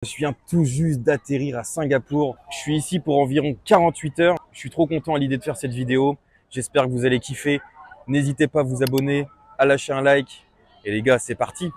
Je viens tout juste d'atterrir à Singapour. Je suis ici pour environ 48 heures. Je suis trop content à l'idée de faire cette vidéo. J'espère que vous allez kiffer. N'hésitez pas à vous abonner, à lâcher un like. Et les gars, c'est parti!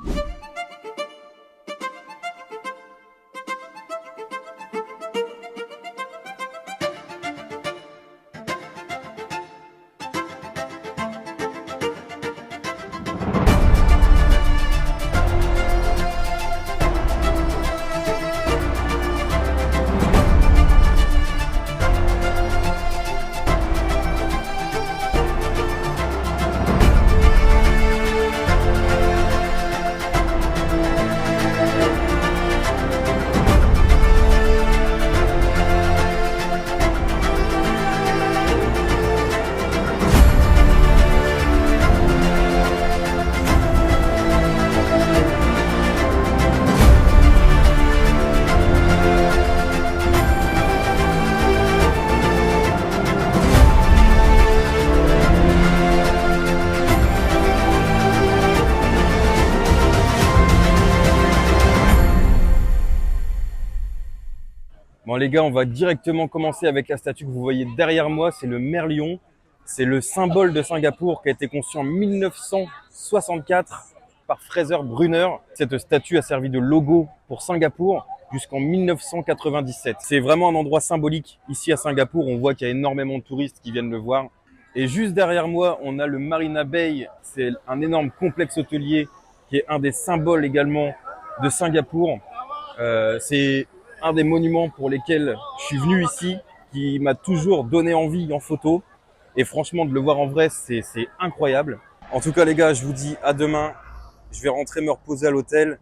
Bon les gars, on va directement commencer avec la statue que vous voyez derrière moi. C'est le Merlion. C'est le symbole de Singapour qui a été conçu en 1964 par Fraser Brunner. Cette statue a servi de logo pour Singapour jusqu'en 1997. C'est vraiment un endroit symbolique ici à Singapour. On voit qu'il y a énormément de touristes qui viennent le voir. Et juste derrière moi, on a le Marina Bay. C'est un énorme complexe hôtelier qui est un des symboles également de Singapour. C'est un des monuments pour lesquels je suis venu ici, qui m'a toujours donné envie en photo. Et franchement, de le voir en vrai, c'est incroyable. En tout cas, les gars, je vous dis à demain. Je vais rentrer me reposer à l'hôtel.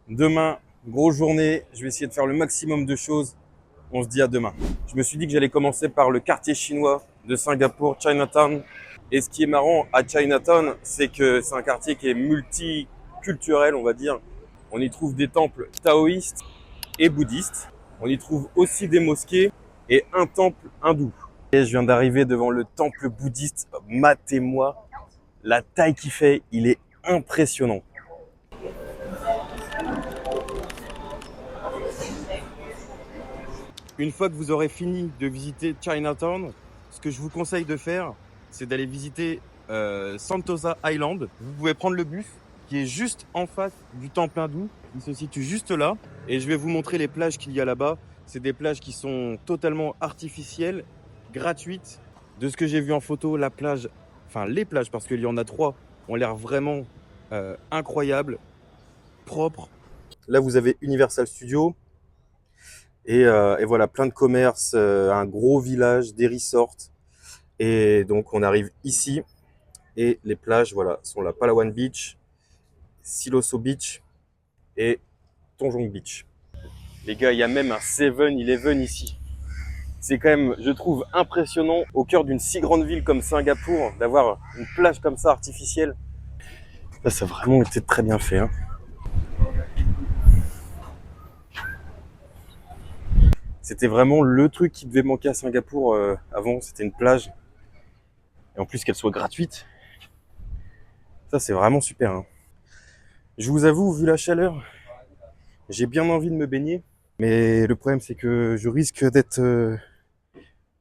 Demain, grosse journée. Je vais essayer de faire le maximum de choses. On se dit à demain. Je me suis dit que j'allais commencer par le quartier chinois de Singapour, Chinatown. Et ce qui est marrant à Chinatown, c'est que c'est un quartier qui est multiculturel, on va dire. On y trouve des temples taoïstes et bouddhistes. On y trouve aussi des mosquées et un temple hindou. Et je viens d'arriver devant le temple bouddhiste. Matez-moi la taille qu'il fait, il est impressionnant. Une fois que vous aurez fini de visiter Chinatown, ce que je vous conseille de faire, c'est d'aller visiter Sentosa Island. Vous pouvez prendre le bus qui est juste en face du temple hindou. Il se situe juste là. Et je vais vous montrer les plages qu'il y a là-bas. C'est des plages qui sont totalement artificielles, gratuites. De ce que j'ai vu en photo, la plage, enfin les plages, parce qu'il y en a 3, ont l'air vraiment incroyables, propres. Là, vous avez Universal Studios. Et voilà, plein de commerces, un gros village, des resorts. Et donc, on arrive ici. Et les plages, voilà, sont la Palawan Beach, Siloso Beach et Tonjong Beach. Les gars, il y a même un 7-Eleven ici. C'est quand même, je trouve, impressionnant au cœur d'une si grande ville comme Singapour d'avoir une plage comme ça artificielle. Là, ça a vraiment été très bien fait, hein. C'était vraiment le truc qui devait manquer à Singapour avant, c'était une plage. Et en plus qu'elle soit gratuite. Ça, c'est vraiment super, hein. Je vous avoue, vu la chaleur, j'ai bien envie de me baigner. Mais le problème, c'est que je risque d'être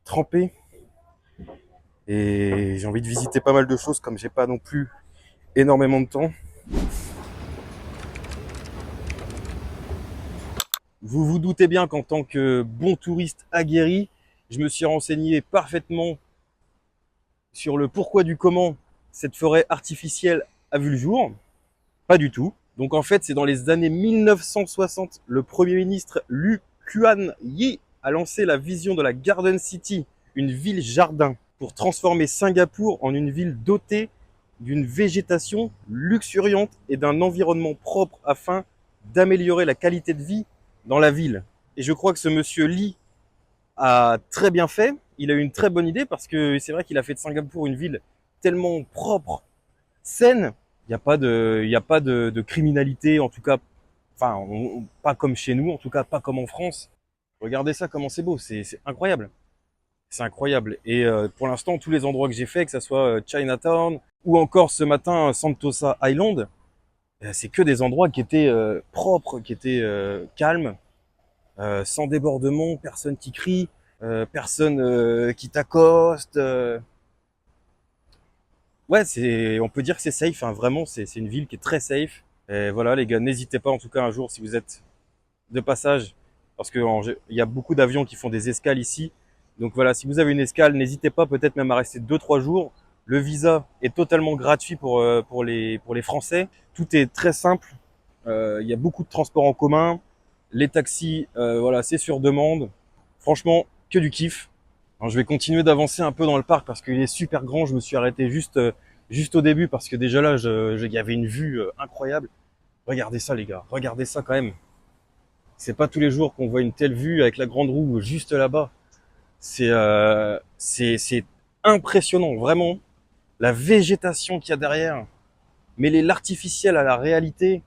trempé. Et j'ai envie de visiter pas mal de choses, comme j'ai pas non plus énormément de temps. Vous vous doutez bien qu'en tant que bon touriste aguerri, je me suis renseigné parfaitement sur le pourquoi du comment cette forêt artificielle a vu le jour. Pas du tout. Donc en fait, c'est dans les années 1960, le Premier ministre Lee Kuan Yew a lancé la vision de la Garden City, une ville jardin, pour transformer Singapour en une ville dotée d'une végétation luxuriante et d'un environnement propre afin d'améliorer la qualité de vie dans la ville. Et je crois que ce monsieur Lee a très bien fait. Il a eu une très bonne idée parce que c'est vrai qu'il a fait de Singapour une ville tellement propre, saine. Il n'y a pas de criminalité, en tout cas, enfin, pas comme chez nous, en tout cas pas comme en France. Regardez ça, comment c'est beau, c'est incroyable. C'est incroyable. Et pour l'instant, tous les endroits que j'ai fait, que ce soit Chinatown ou encore ce matin Sentosa Island, c'est que des endroits qui étaient propres, qui étaient calmes, sans débordement, personne qui crie, personne qui t'accoste. Ouais, on peut dire que c'est safe, hein, vraiment, c'est une ville qui est très safe. Et voilà, les gars, n'hésitez pas en tout cas un jour si vous êtes de passage, parce que il y a beaucoup d'avions qui font des escales ici. Donc voilà, si vous avez une escale, n'hésitez pas peut-être même à rester 2-3 jours. Le visa est totalement gratuit pour les Français. Tout est très simple. Il y a beaucoup de transports en commun. Les taxis, voilà, c'est sur demande. Franchement, que du kiff. Alors, je vais continuer d'avancer un peu dans le parc parce qu'il est super grand. Je me suis arrêté juste au début parce que déjà là, il y avait une vue incroyable. Regardez ça, les gars. Regardez ça quand même. C'est pas tous les jours qu'on voit une telle vue avec la grande roue juste là-bas. C'est impressionnant, vraiment. La végétation qu'il y a derrière, mêler l'artificiel à la réalité,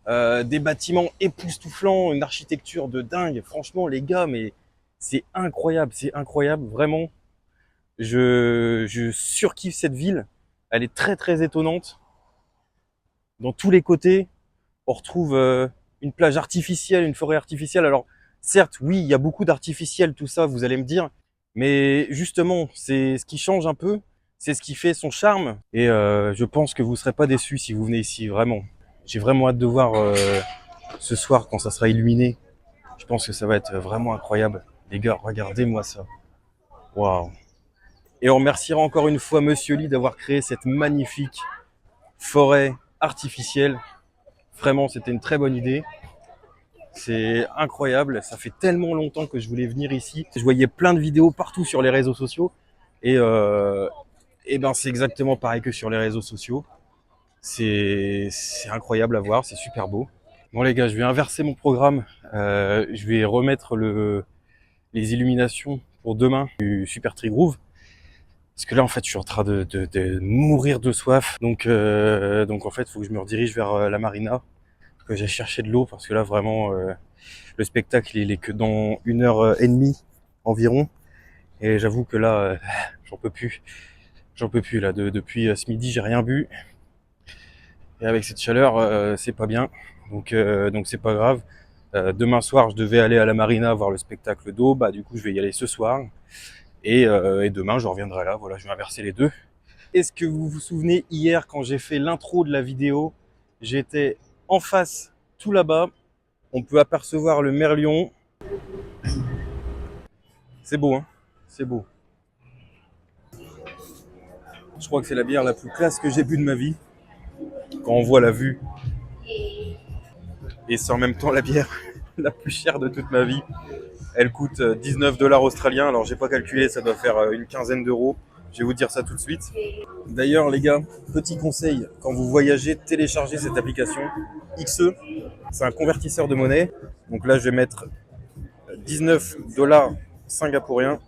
des bâtiments époustouflants, une architecture de dingue. Franchement, les gars, mais c'est incroyable, vraiment. Je surkiffe cette ville. Elle est très très étonnante. Dans tous les côtés, on retrouve une plage artificielle, une forêt artificielle. Alors, certes, oui, il y a beaucoup d'artificiel, tout ça, vous allez me dire. Mais justement, c'est ce qui change un peu. C'est ce qui fait son charme. Et je pense que vous ne serez pas déçus si vous venez ici, vraiment. J'ai vraiment hâte de voir ce soir quand ça sera illuminé. Je pense que ça va être vraiment incroyable. Les gars, regardez-moi ça. Waouh. Et on remerciera encore une fois Monsieur Lee d'avoir créé cette magnifique forêt artificielle. Vraiment, c'était une très bonne idée. C'est incroyable. Ça fait tellement longtemps que je voulais venir ici. Je voyais plein de vidéos partout sur les réseaux sociaux. Et ben, c'est exactement pareil que sur les réseaux sociaux. C'est incroyable à voir. C'est super beau. Bon, les gars, je vais inverser mon programme. Je vais remettre les illuminations pour demain du Super Tree Groove. Parce que là, en fait, je suis en train de mourir de soif. Donc en fait, il faut que je me redirige vers la marina, que j'ai cherché de l'eau, parce que là, vraiment, le spectacle, il est que dans 1h30 environ. Et j'avoue que là, j'en peux plus. J'en peux plus, là. Depuis ce midi, j'ai rien bu. Et avec cette chaleur, c'est pas bien. Donc c'est pas grave. Demain soir, je devais aller à la marina voir le spectacle d'eau. Bah, du coup, je vais y aller ce soir. Et demain, je reviendrai là. Voilà, je vais inverser les deux. Est-ce que vous vous souvenez, hier, quand j'ai fait l'intro de la vidéo, j'étais en face, tout là-bas. On peut apercevoir le Merlion. C'est beau, hein? C'est beau. Je crois que c'est la bière la plus classe que j'ai bu de ma vie. Quand on voit la vue. Et c'est en même temps la bière la plus chère de toute ma vie. Elle coûte 19 $ australiens. Alors, j'ai pas calculé, ça doit faire une quinzaine d'euros. Je vais vous dire ça tout de suite. D'ailleurs, les gars, petit conseil, quand vous voyagez, téléchargez cette application XE. C'est un convertisseur de monnaie. Donc là, je vais mettre 19 $ singapouriens.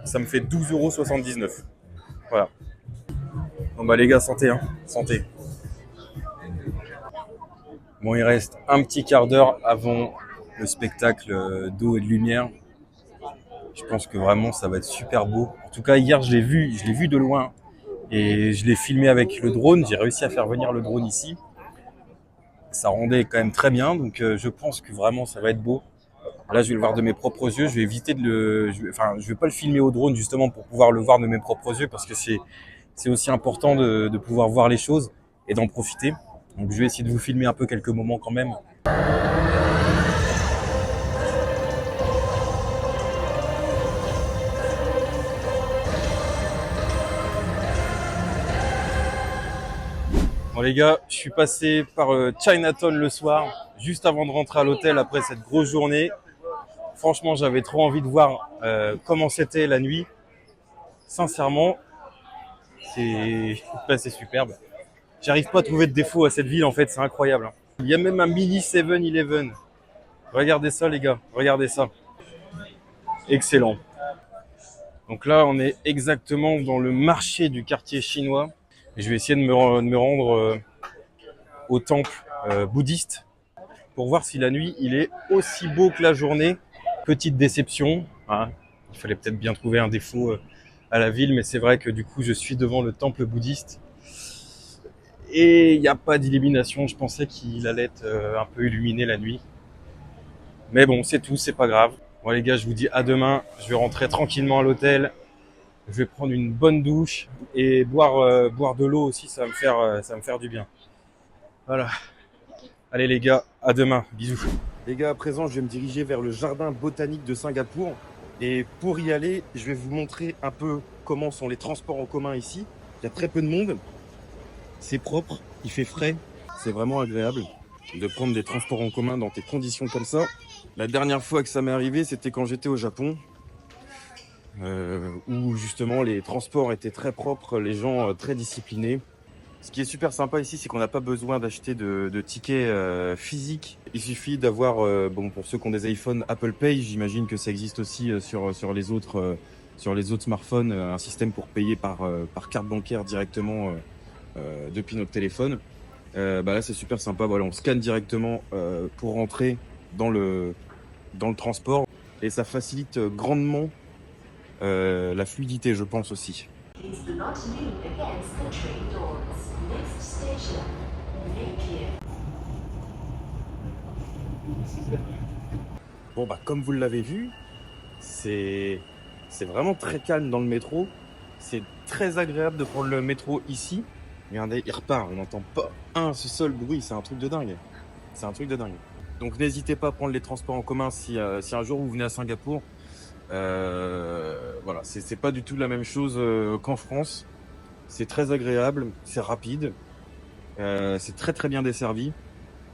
Ça me fait 12,79 €. Voilà. Bon bah les gars, santé, hein. Santé. Bon, il reste un petit quart d'heure avant le spectacle d'eau et de lumière. Je pense que vraiment ça va être super beau. En tout cas, hier je l'ai vu de loin et je l'ai filmé avec le drone. J'ai réussi à faire venir le drone ici. Ça rendait quand même très bien, donc je pense que vraiment ça va être beau. Là, je vais le voir de mes propres yeux. Je vais éviter je vais pas le filmer au drone justement pour pouvoir le voir de mes propres yeux parce que c'est aussi important de pouvoir voir les choses et d'en profiter. Donc, je vais essayer de vous filmer un peu quelques moments quand même. Bon les gars, je suis passé par Chinatown le soir, juste avant de rentrer à l'hôtel après cette grosse journée. Franchement, j'avais trop envie de voir comment c'était la nuit. Sincèrement, c'est superbe. J'arrive pas à trouver de défaut à cette ville en fait, c'est incroyable, hein. Il y a même un mini 7-Eleven. Regardez ça les gars, regardez ça. Excellent. Donc là, on est exactement dans le marché du quartier chinois. Et je vais essayer de me rendre au temple bouddhiste pour voir si la nuit, il est aussi beau que la journée. Petite déception, hein. Il fallait peut-être bien trouver un défaut à la ville, mais c'est vrai que du coup, je suis devant le temple bouddhiste. Et il n'y a pas d'illumination. Je pensais qu'il allait être un peu illuminé la nuit. Mais bon, c'est tout, c'est pas grave. Bon les gars, je vous dis à demain. Je vais rentrer tranquillement à l'hôtel. Je vais prendre une bonne douche et boire de l'eau aussi, ça va me faire du bien. Voilà. Allez les gars, à demain. Bisous. Les gars, à présent, je vais me diriger vers le jardin botanique de Singapour. Et pour y aller, je vais vous montrer un peu comment sont les transports en commun ici. Il y a très peu de monde. C'est propre, il fait frais. C'est vraiment agréable de prendre des transports en commun dans des conditions comme ça. La dernière fois que ça m'est arrivé, c'était quand j'étais au Japon. Où justement les transports étaient très propres, les gens très disciplinés. Ce qui est super sympa ici, c'est qu'on n'a pas besoin d'acheter de tickets physiques. Il suffit d'avoir, bon, pour ceux qui ont des iPhones, Apple Pay, j'imagine que ça existe aussi sur les autres smartphones, un système pour payer par carte bancaire directement depuis notre téléphone. Bah là, c'est super sympa. Voilà, on scanne directement pour rentrer dans le transport et ça facilite grandement la fluidité, je pense aussi. Bon bah comme vous l'avez vu, c'est vraiment très calme dans le métro. C'est très agréable de prendre le métro ici. Regardez, il repart, on n'entend pas un seul bruit, c'est un truc de dingue. C'est un truc de dingue. Donc n'hésitez pas à prendre les transports en commun si un jour vous venez à Singapour. Voilà, c'est pas du tout la même chose qu'en France. C'est très agréable, c'est rapide, c'est très très bien desservi.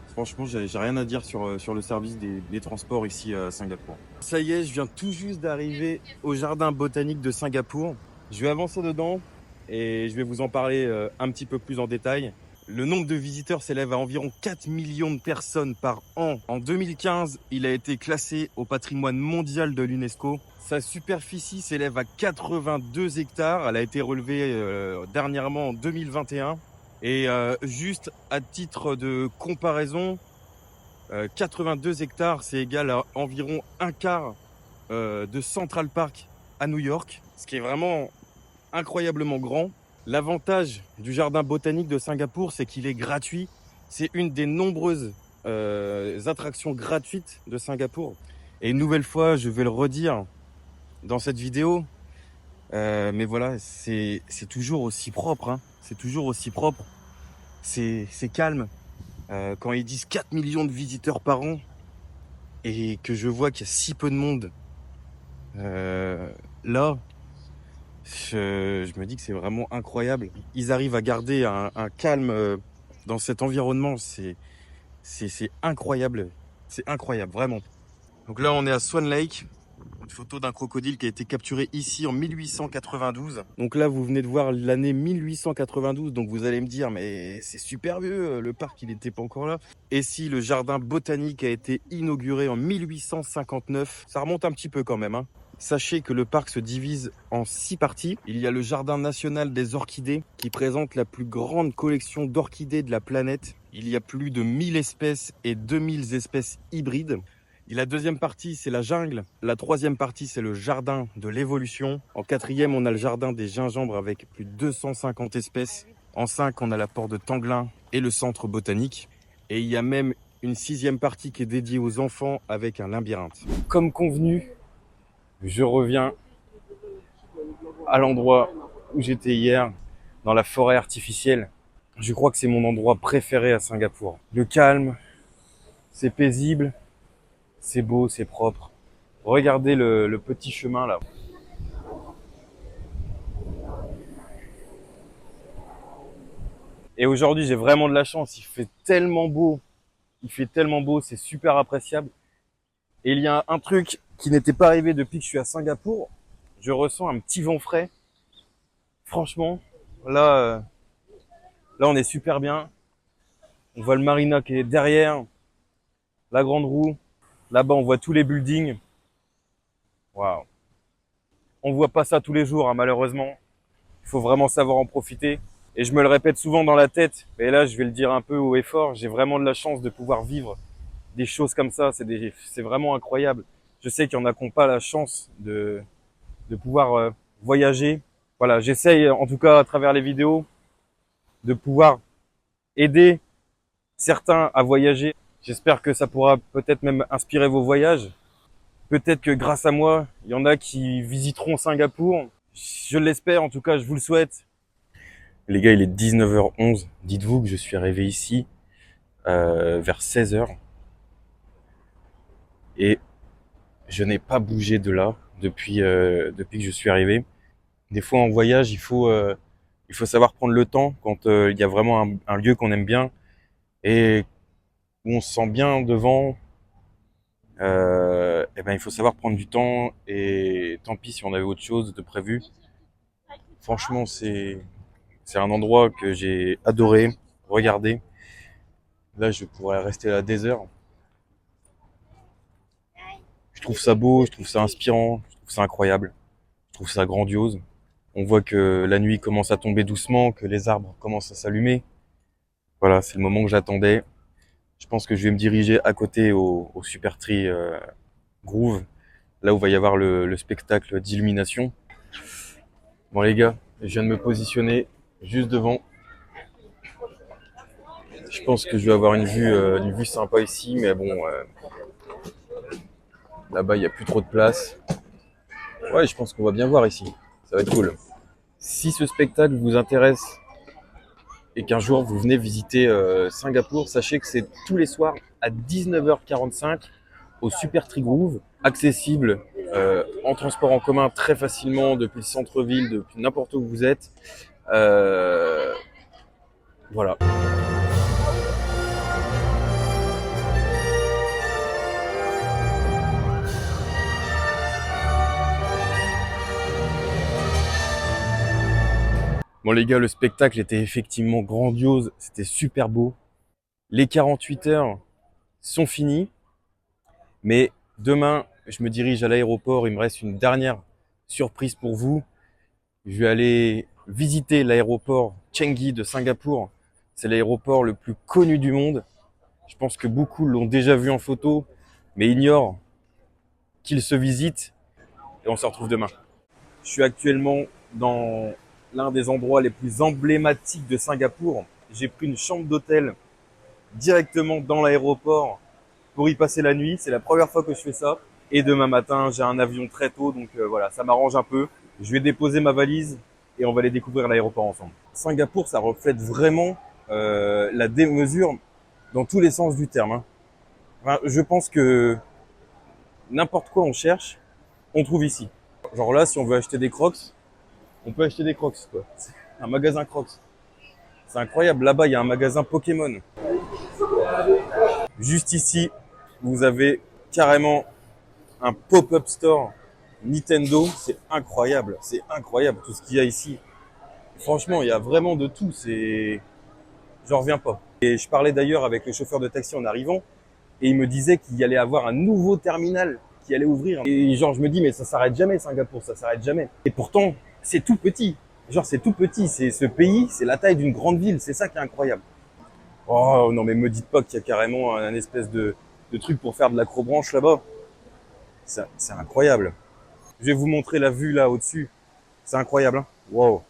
Franchement, j'ai rien à dire sur le service des transports ici à Singapour. Ça y est, je viens tout juste d'arriver au jardin botanique de Singapour. Je vais avancer dedans et je vais vous en parler un petit peu plus en détail. Le nombre de visiteurs s'élève à environ 4 millions de personnes par an. En 2015, il a été classé au patrimoine mondial de l'UNESCO. Sa superficie s'élève à 82 hectares. Elle a été relevée dernièrement en 2021. Et juste à titre de comparaison, 82 hectares, c'est égal à environ un quart de Central Park à New York, ce qui est vraiment incroyablement grand. L'avantage du jardin botanique de Singapour, c'est qu'il est gratuit. C'est une des nombreuses attractions gratuites de Singapour. Et une nouvelle fois, je vais le redire dans cette vidéo, mais voilà, c'est toujours aussi propre, hein. C'est toujours aussi propre. C'est calme. Quand ils disent 4 millions de visiteurs par an et que je vois qu'il y a si peu de monde là, je me dis que c'est vraiment incroyable. Ils arrivent à garder un calme dans cet environnement. C'est incroyable. C'est incroyable, vraiment. Donc là, on est à Swan Lake. Une photo d'un crocodile qui a été capturé ici en 1892. Donc là, vous venez de voir l'année 1892. Donc vous allez me dire, mais c'est super vieux, le parc, il n'était pas encore là. Et si le jardin botanique a été inauguré en 1859, ça remonte un petit peu quand même, hein. Sachez que le parc se divise en 6 parties. Il y a le jardin national des orchidées qui présente la plus grande collection d'orchidées de la planète. Il y a plus de 1000 espèces et 2000 espèces hybrides. Et la deuxième partie, c'est la jungle. La troisième partie, c'est le jardin de l'évolution. En quatrième, on a le jardin des gingembres avec plus de 250 espèces. En 5, on a la porte de Tanglin et le centre botanique. Et il y a même une sixième partie qui est dédiée aux enfants avec un labyrinthe. Comme convenu, je reviens à l'endroit où j'étais hier, dans la forêt artificielle. Je crois que c'est mon endroit préféré à Singapour. Le calme, c'est paisible. C'est beau, c'est propre. Regardez le petit chemin là. Et aujourd'hui, j'ai vraiment de la chance. Il fait tellement beau. Il fait tellement beau, c'est super appréciable. Et il y a un truc qui n'était pas arrivé depuis que je suis à Singapour. Je ressens un petit vent frais. Franchement, là, là on est super bien. On voit le marina qui est derrière, la grande roue. Là-bas, on voit tous les buildings. Waouh. On voit pas ça tous les jours, hein, malheureusement. Il faut vraiment savoir en profiter. Et je me le répète souvent dans la tête, mais là je vais le dire un peu haut et fort, j'ai vraiment de la chance de pouvoir vivre des choses comme ça, c'est vraiment incroyable. Je sais qu'il y en a qui n'ont pas la chance de pouvoir voyager. Voilà, j'essaye en tout cas à travers les vidéos de pouvoir aider certains à voyager. J'espère que ça pourra peut-être même inspirer vos voyages. Peut-être que grâce à moi, il y en a qui visiteront Singapour. Je l'espère, en tout cas, je vous le souhaite. Les gars, il est 19h11. Dites-vous que je suis arrivé ici vers 16h et je n'ai pas bougé de là depuis que je suis arrivé. Des fois, en voyage, il faut savoir prendre le temps quand il y a vraiment un lieu qu'on aime bien et où on se sent bien devant. Et ben, il faut savoir prendre du temps et tant pis si on avait autre chose de prévu. Franchement, c'est un endroit que j'ai adoré regarder. Là, je pourrais rester là des heures. Je trouve ça beau, je trouve ça inspirant, je trouve ça incroyable, je trouve ça grandiose. On voit que la nuit commence à tomber doucement, que les arbres commencent à s'allumer. Voilà, c'est le moment que j'attendais. Je pense que je vais me diriger à côté au Super Tree Groove, là où va y avoir le spectacle d'illumination. Bon les gars, je viens de me positionner juste devant. Je pense que je vais avoir une vue sympa ici, mais bon, là-bas il n'y a plus trop de place. Ouais, je pense qu'on va bien voir ici. Ça va être cool. Si ce spectacle vous intéresse et qu'un jour vous venez visiter Singapour, sachez que c'est tous les soirs à 19h45 au Super Tree Groove, accessible en transport en commun très facilement depuis le centre-ville, depuis n'importe où vous êtes. Euh, voilà. Bon les gars, le spectacle était effectivement grandiose, c'était super beau. Les 48 heures sont finies, mais demain, je me dirige à l'aéroport, il me reste une dernière surprise pour vous. Je vais aller visiter l'aéroport Changi de Singapour. C'est l'aéroport le plus connu du monde. Je pense que beaucoup l'ont déjà vu en photo, mais ignorent qu'il se visite. Et on se retrouve demain. Je suis actuellement dans l'un des endroits les plus emblématiques de Singapour. J'ai pris une chambre d'hôtel directement dans l'aéroport pour y passer la nuit. C'est la première fois que je fais ça. Et demain matin, j'ai un avion très tôt, donc voilà, ça m'arrange un peu. Je vais déposer ma valise et on va aller découvrir l'aéroport ensemble. Singapour, ça reflète vraiment la démesure dans tous les sens du terme. Hein. Enfin, je pense que n'importe quoi on cherche, on trouve ici. Genre là, si on veut acheter des Crocs, on peut acheter des Crocs, quoi. C'est un magasin Crocs. C'est incroyable. Là-bas, il y a un magasin Pokémon. Juste ici, vous avez carrément un pop-up store Nintendo. C'est incroyable. C'est incroyable tout ce qu'il y a ici. Franchement, il y a vraiment de tout. J'en reviens pas. Et je parlais d'ailleurs avec le chauffeur de taxi en arrivant, et il me disait qu'il y allait avoir un nouveau terminal qui allait ouvrir. Et genre, je me dis, mais ça s'arrête jamais, Singapour, ça s'arrête jamais. Et pourtant, c'est tout petit. Genre, c'est tout petit. C'est ce pays, c'est la taille d'une grande ville. C'est ça qui est incroyable. Oh non, mais me dites pas qu'il y a carrément un espèce de truc pour faire de l'acrobranche là-bas. C'est incroyable. Je vais vous montrer la vue là au-dessus. C'est incroyable, hein. Wow.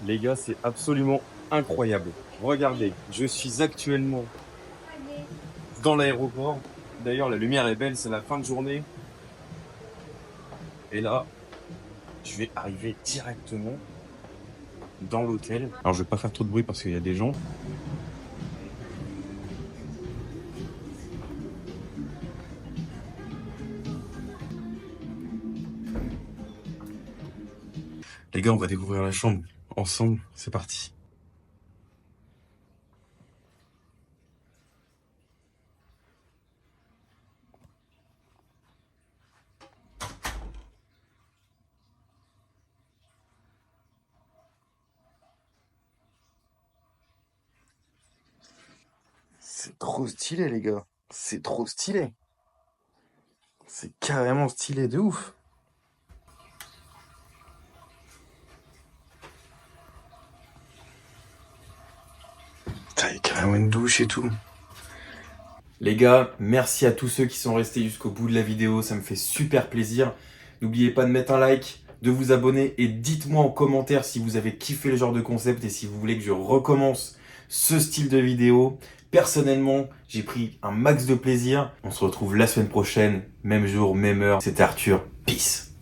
Les gars, c'est absolument incroyable. Regardez, je suis actuellement dans l'aéroport. D'ailleurs, la lumière est belle, c'est la fin de journée. Et là, je vais arriver directement dans l'hôtel. Alors, je vais pas faire trop de bruit parce qu'il y a des gens. Les gars, on va découvrir la chambre ensemble. C'est parti. C'est trop stylé, les gars. C'est trop stylé. C'est carrément stylé de ouf. Putain, il y a carrément une douche et tout. Les gars, merci à tous ceux qui sont restés jusqu'au bout de la vidéo, ça me fait super plaisir. N'oubliez pas de mettre un like, de vous abonner et dites-moi en commentaire si vous avez kiffé le genre de concept et si vous voulez que je recommence ce style de vidéo. Personnellement, j'ai pris un max de plaisir. On se retrouve la semaine prochaine, même jour, même heure. C'était Arthur, peace.